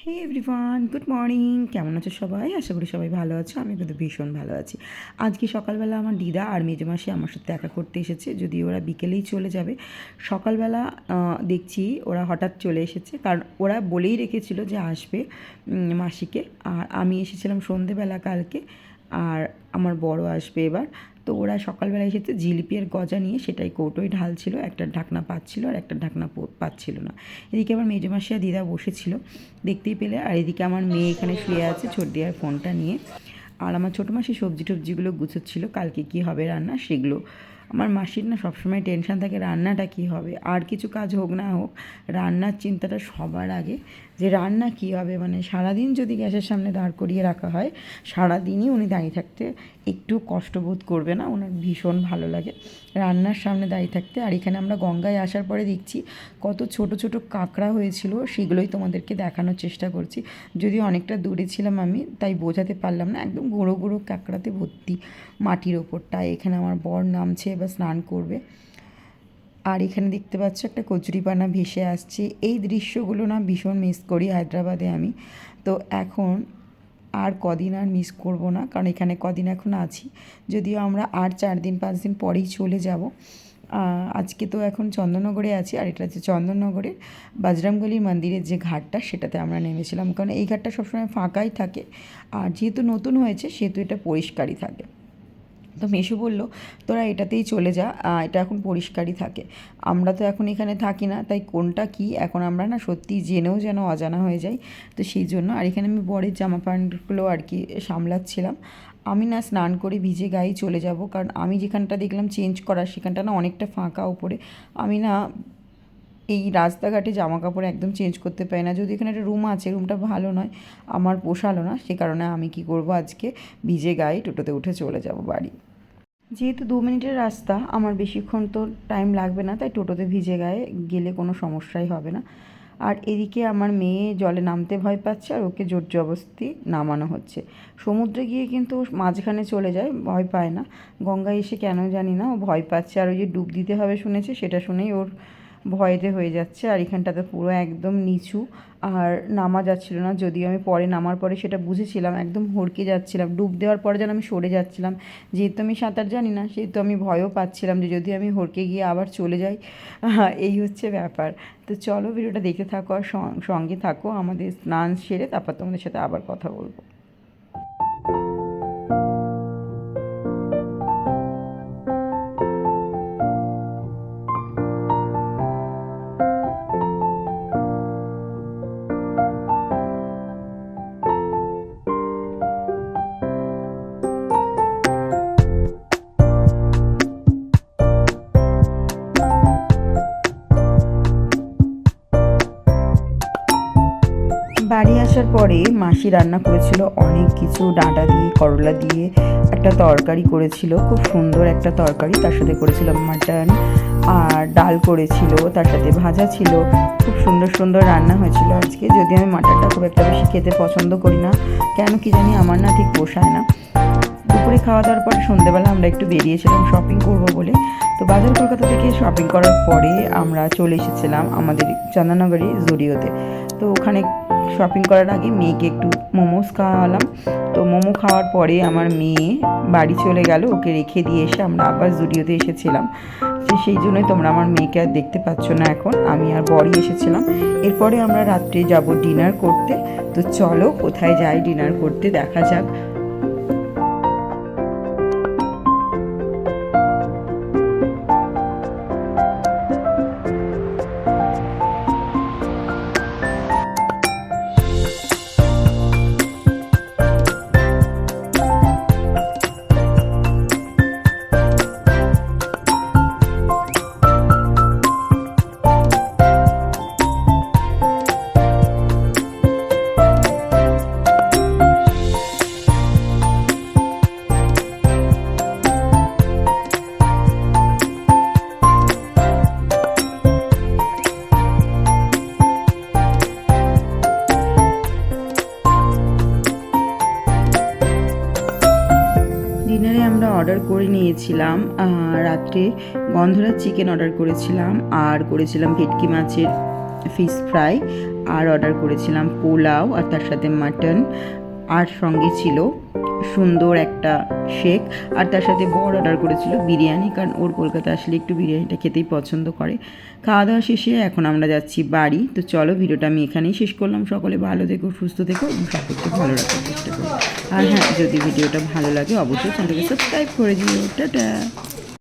হে everyone, good morning. কেমন আছো সবাই? আশা করি সবাই ভালো আছো। আমি কিন্তু ভীষণ ভালো আছি। আজকে সকালবেলা আমার দিদা আর মেজমাসি আমার সাথে দেখা করতে এসেছে, যদি ওরা বিকেলেই চলে যাবে। সকালবেলা দেখছি ওরা হঠাৎ চলে এসেছে, কারণ ওরা বলেই রেখেছিল যে আসবে মাসিকে। আর আমি এসেছিলাম সন্ধেবেলা কালকে, আর আমার বড় আসবে এবার। তো ওরা সকালবেলা এসেছে জিলিপি আর গজা নিয়ে, সেটাই কৌটোয় ঢালছিল। একটা ঢাকনা পাচ্ছিল আর একটা ঢাকনা পাচ্ছিল না। এদিকে আমার মেজমাসি আর দিদা বসেছিল, দেখতেই পেলে। আর এদিকে আমার মেয়ে এখানে শুয়ে আছে ছোট্ট আর ফোনটা নিয়ে। আর আমার ছোটো মাসি সবজি টবজিগুলো গুছোচ্ছিল, কালকে কী হবে রান্না সেগুলো। আমার মাসির না সবসময় টেনশান থাকে রান্নাটা কী হবে, আর কিছু কাজ হোক না হোক রান্নার চিন্তাটা সবার আগে, যে রান্না কী হবে। মানে সারাদিন যদি গ্যাসের সামনে দাঁড় করিয়ে রাখা হয়, সারাদিনই উনি দাঁড়িয়ে থাকতে একটু কষ্ট বোধ করবে না, ওনার ভীষণ ভালো লাগে রান্নার সামনে দাঁড়িয়ে থাকতে। আর এখানে আমরা গঙ্গায় আসার পরে দেখছি কত ছোট ছোট কাঁকড়া হয়েছিল, সেগুলোই তোমাদেরকে দেখানোর চেষ্টা করছি। যদিও অনেকটা দূরে ছিলাম আমি, তাই বোঝাতে পারলাম না। একদম গুঁড়ো গুঁড়ো কাঁকড়াতে ভর্তি মাটির ওপরটায়। এখানে আমার বর নামছে, এবার স্নান করবে। আর এখানে দেখতে পাচ্ছ একটা কচুরিপানা ভেসে আসছে। এই দৃশ্যগুলো না ভীষণ মিস করি হায়দ্রাবাদে আমি। তো এখন আর কদিন আর মিস করব না, কারণ এখানে কদিন এখন আছি। যদিও আমরা আর 4-5 দিন পরেই চলে যাব। আজকে তো এখন চন্দননগরে আছি, আর এটা হচ্ছে চন্দননগরের বজরংবলীর মন্দিরের যে ঘাটটা, সেটাতে আমরা নেমেছিলাম। কারণ এই ঘাটটা সবসময় ফাঁকাই থাকে, আর যেহেতু নতুন হয়েছে সেহেতু এটা পরিষ্কারই থাকে। তো মেশো বলল তোরা এটাতেই চলে যা, এটা এখন পরিষ্কারই থাকে। আমরা তো এখন এখানে থাকি না, তাই কোনটা কি এখন আমরা না সত্যি জেনেও যেন অজানা হয়ে যাই। তো সেই জন্য আর এখানে আমি বরের জামা প্যান্টগুলো আর কি সামলাচ্ছিলাম। আমি না স্নান করে ভিজে গায়ে চলে যাব, কারণ আমি যেখানটা দেখলাম চেঞ্জ করার সেখানটা না অনেকটা ফাঁকা উপরে। আমি না এই রাস্তাঘাটে জামা কাপড় একদম চেঞ্জ করতে পারি না। যদি এখানে একটা রুম আছে, রুমটা ভালো নয়, আমার পোষালো না। সে কারণে আমি কি করব, আজকে ভিজে গায়ে টোটোতে উঠে চলে যাব বাড়ি। যেহেতু 2 মিনিটের রাস্তা, আমার বেশিক্ষণ তো টাইম লাগবে না, তাই টোটোতে ভিজে গায়ে গেলে কোনো সমস্যাই হবে না। আর এদিকে আমার মেয়ে জলে নামতে ভয় পাচ্ছে, আর ওকে জোর জবরদস্তি নামানো হচ্ছে। সমুদ্রে গিয়ে কিন্তু মাঝখানে চলে যায়, ভয় পায় না। গঙ্গায় এসে কেন জানি না ও ভয় পাচ্ছে। আর ওই যে ডুব দিতে হবে শুনেছে, সেটা শুনেই ওর ভয়েতে হয়ে যাচ্ছে। আর এখানটাতে পুরো একদম নিচু, আর নামা যাচ্ছিল না। যদিও আমি পরে নামার পরে সেটা বুঝেছিলাম, একদম হড়কে যাচ্ছিলাম। ডুব দেওয়ার পরে যেন আমি সরে যাচ্ছিলাম। যেহেতু আমি সাঁতার জানি না, সেহেতু আমি ভয়ও পাচ্ছিলাম যে যদি আমি হড়কে গিয়ে আবার চলে যাই। এই হচ্ছে ব্যাপার। তো চলো ভিডিওটা দেখতে থাকো আর সঙ্গে থাকো। আমাদের স্নান সেরে তারপর তোমাদের সাথে আবার কথা বলবো। বাড়ি আসার পরে মাসি রান্না করেছিল অনেক কিছু, ডাঁটা দিয়ে করলা দিয়ে একটা তরকারি করেছিল, খুব সুন্দর একটা তরকারি। তার সাথে করেছিল মাটন, আর ডাল করেছিল, তার সাথে ভাজা ছিল। খুব সুন্দর সুন্দর রান্না হয়েছিল আজকে। যদি আমি মাটনটা খুব একটা বেশি খেতে পছন্দ করি না, কেন কি জানি আমার না ঠিক পোষায় না। দুপুরে খাওয়া দাওয়ার পরে সন্ধ্যেবেলা আমরা একটু বেরিয়েছিলাম শপিং করবো বলে। তো বাজার কলকাতা থেকে শপিং করার পরে আমরা চলে এসেছিলাম আমাদের চন্দননগরের জুডিওতে। তো ওখানে শপিং করার আগে মেয়েকে একটু মোমোস খাওয়ালাম। তো মোমো খাওয়ার পরে আমার মেয়ে বাড়ি চলে গেল, ওকে রেখে দিয়ে এসে আমরা আবার জুডিওতে এসেছিলাম। সেই জন্যই তোমরা আমার মেয়েকে আর দেখতে পাচ্ছ না এখন, আমি আর বরই এসেছিলাম। এরপরে আমরা রাত্রে যাব ডিনার করতে। তো চলো কোথায় যাই ডিনার করতে, দেখা যাক। ডিনারে আমরা অর্ডার করে নিয়েছিলাম রাত্রে গন্ধরাজ চিকেন অর্ডার করেছিলাম, আর করেছিলাম ভেটকি মাছের ফিশ ফ্রাই, আর অর্ডার করেছিলাম পোলাও আর তার সাথে মাটন, আর সঙ্গে ছিল সুন্দর একটা শেক, আর তার সাথে বর অর্ডার করেছিল বিরিয়ানি, কারণ ওর কলকাতা আসলে একটু বিরিয়ানিটা খেতেই পছন্দ করে। খাওয়া দাওয়া শেষে এখন আমরা যাচ্ছি বাড়ি। তো চলো, ভিডিওটা আমি এখানেই শেষ করলাম। সকলে ভালো থেকো, সুস্থ থেকো এবং সকলকে ভালো রাখার চেষ্টা করো। আর হ্যাঁ, যদি ভিডিওটা ভালো লাগে অবশ্যই চ্যানেলকে সাবস্ক্রাইব করে দিও। টাটা।